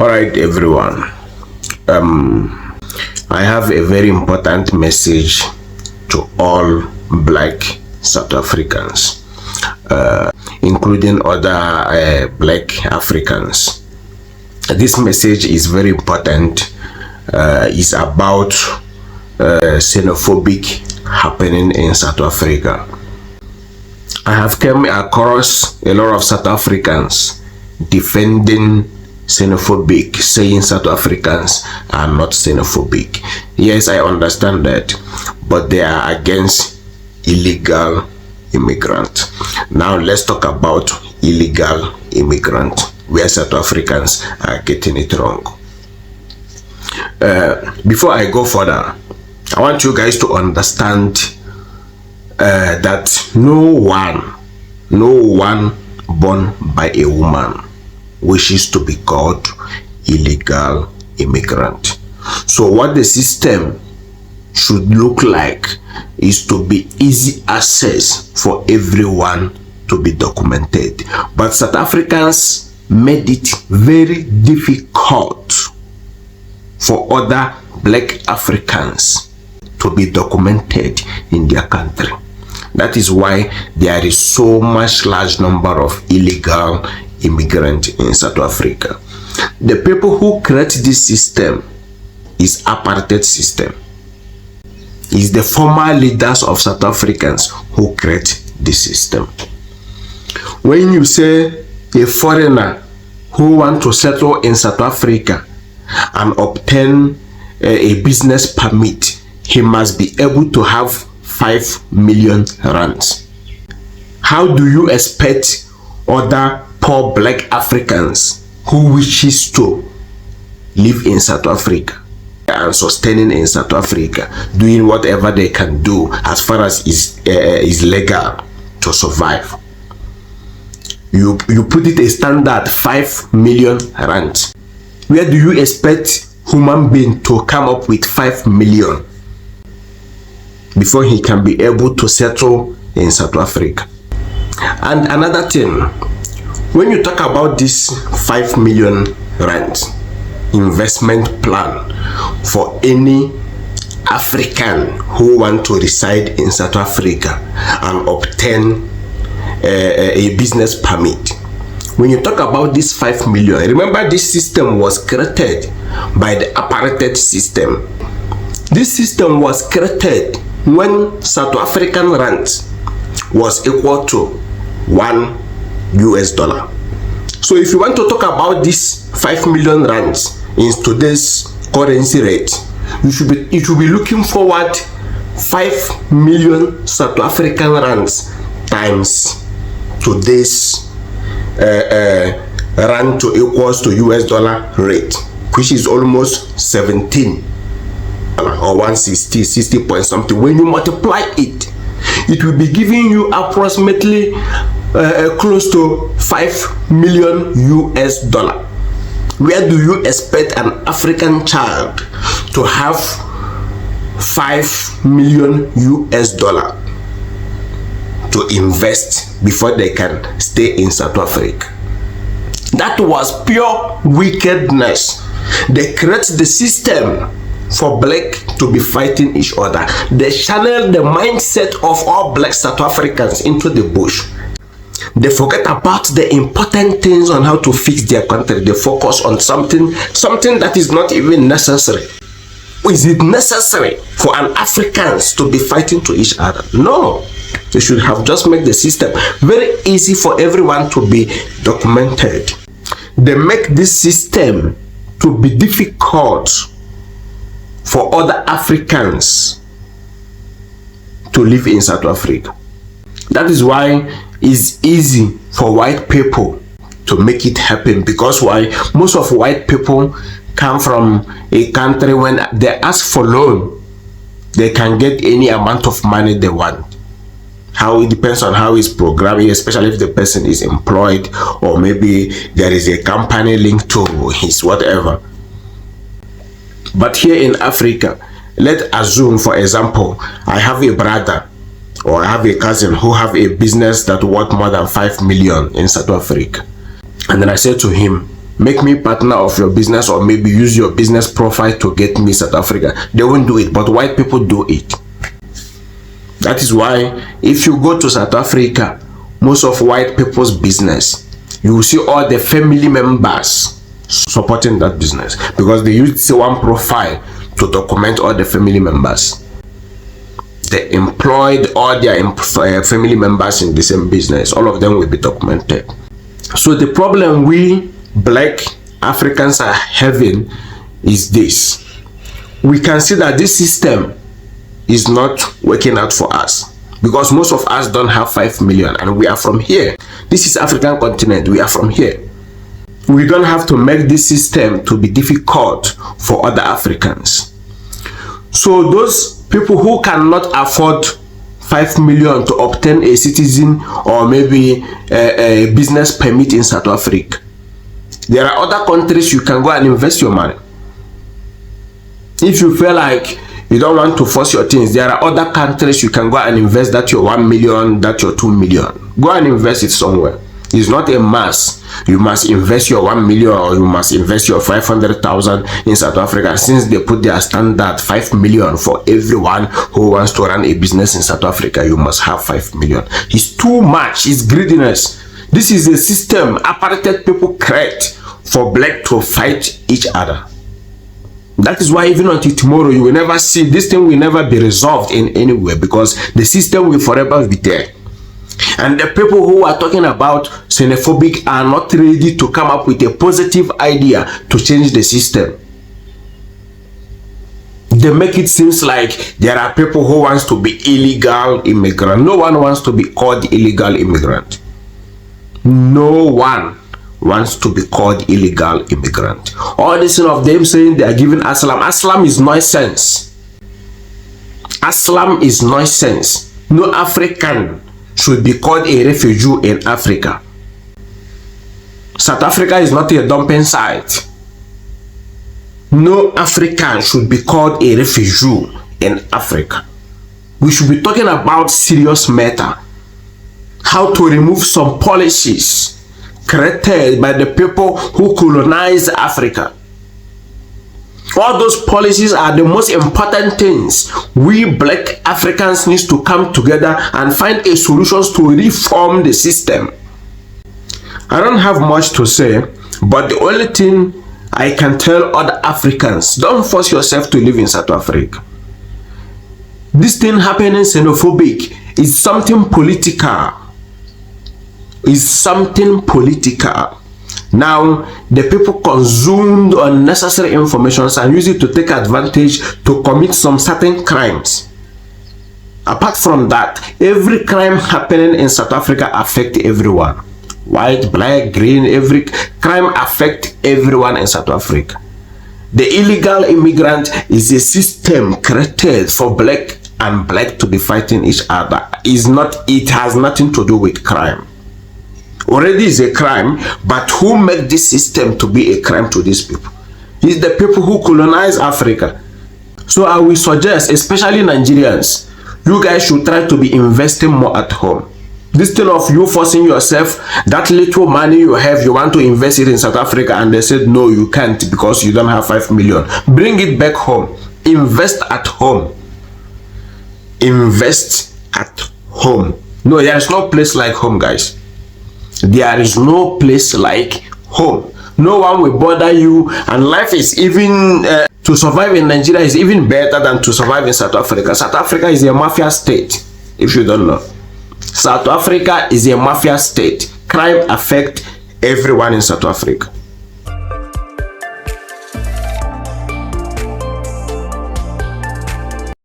Alright everyone, I have a very important message to all black South Africans, including other black Africans. This message is very important. It's about xenophobic happening in South Africa. I have come across a lot of South Africans defending xenophobic, saying South Africans are not xenophobic. Yes, I understand that, but they are against illegal immigrant. Now let's talk about illegal immigrant, where South Africans are getting it wrong. Before I go further, I want you guys to understand that no one born by a woman wishes to be called illegal immigrant. So what the system should look like is to be easy access for everyone to be documented. But South Africans made it very difficult for other black Africans to be documented in their country. That is why there is so much large number of illegal immigrants in South Africa. The people who create this system is apartheid system. It's the former leaders of South Africans who create the system. When you say a foreigner who want to settle in South Africa and obtain a business permit, he must be able to have 5 million rands. How do you expect other poor black Africans who wishes to live in South Africa and sustaining in South Africa, doing whatever they can do as far as is legal to survive? You put it a standard 5 million rands. Where do you expect human being to come up with 5 million before he can be able to settle in South Africa? And another thing, when you talk about this 5 million rand investment plan for any African who want to reside in South Africa and obtain a business permit, when you talk about this 5 million, remember this system was created by the apartheid system. This system was created when South African rand was equal to $1. So if you want to talk about this 5 million rands in today's currency rate, you should be looking forward 5 million South African rands times today's rand to equals to $, rate, which is almost 17 or 160 point something. When you multiply it, it will be giving you approximately close to $5 million. Where do you expect an African child to have $5 million to invest before they can stay in South Africa? That was pure wickedness. They create the system for black to be fighting each other. They channel the mindset of all black South Africans into the bush. They forget about the important things on how to fix their country. They focus on something that is not even necessary. Is it necessary for an Africans to be fighting to each other? No. They should have just made the system very easy for everyone to be documented. They make this system to be difficult for other Africans to live in South Africa. That is why it's easy for white people to make it happen, because why? Most of white people come from a country when they ask for loan, they can get any amount of money they want. How it depends on how it's programming, especially if the person is employed or maybe there is a company linked to his whatever. But here in Africa, let's assume, for example, I have a brother or I have a cousin who have a business that worth more than 5 million in South Africa. And then I said to him, make me partner of your business, or maybe use your business profile to get me South Africa. They won't do it, but white people do it. That is why if you go to South Africa, most of white people's business, you will see all the family members supporting that business, because they use one profile to document all the family members. They employed all their family members in the same business. All of them will be documented. So the problem we black Africans are having is this. We can see that this system is not working out for us, because most of us don't have 5 million and we are from here. This is African continent. We are from here. We don't have to make this system to be difficult for other Africans. So those people who cannot afford 5 million to obtain a citizen or maybe a business permit in South Africa, there are other countries you can go and invest your money. If you feel like you don't want to force your things, there are other countries you can go and invest that your 1 million, that your 2 million. Go and invest it somewhere. It's not a must. You must invest your 1 million or you must invest your 500,000 in South Africa, since they put their standard 5 million for everyone who wants to run a business in South Africa. You must have 5 million. It's too much. It's greediness. This is a system apartheid people create for black to fight each other. That is why even until tomorrow, you will never see this thing, will never be resolved in any way, because the system will forever be there. And the people who are talking about xenophobic are not ready to come up with a positive idea to change the system. They make it seem like there are people who wants to be illegal immigrant. No one wants to be called illegal immigrant. No one wants to be called illegal immigrant. All this of them saying they are giving asylum. Asylum is nonsense. Asylum is nonsense. No African should be called a refugee in Africa. South Africa is not a dumping site. No African should be called a refugee in Africa. We should be talking about serious matter. How to remove some policies created by the people who colonized Africa. All those policies are the most important things. We black Africans need to come together and find a solutions to reform the system. I don't have much to say, but the only thing I can tell other Africans, don't force yourself to live in South Africa. This thing happening xenophobic is something political. Is something political. Now the people consumed unnecessary information and use it to take advantage to commit some certain crimes. Apart from that, every crime happening in South Africa affects everyone. White, black, green, every crime affects everyone in South Africa. The illegal immigrant is a system created for black and black to be fighting each other. It has nothing to do with crime. Already is a crime, but who made this system to be a crime to these people? It's the people who colonize Africa. So I will suggest, especially Nigerians, you guys should try to be investing more at home. This thing of you forcing yourself, that little money you have, you want to invest it in South Africa, and they said no, you can't because you don't have 5 million. Bring it back home. Invest at home. Invest at home. No, there is no place like home, guys. There is no place like home. No one will bother you, and life is even to survive in Nigeria is even better than to survive in South Africa. South Africa is a mafia state, if you don't know. South Africa is a mafia state. Crime affects everyone in South Africa.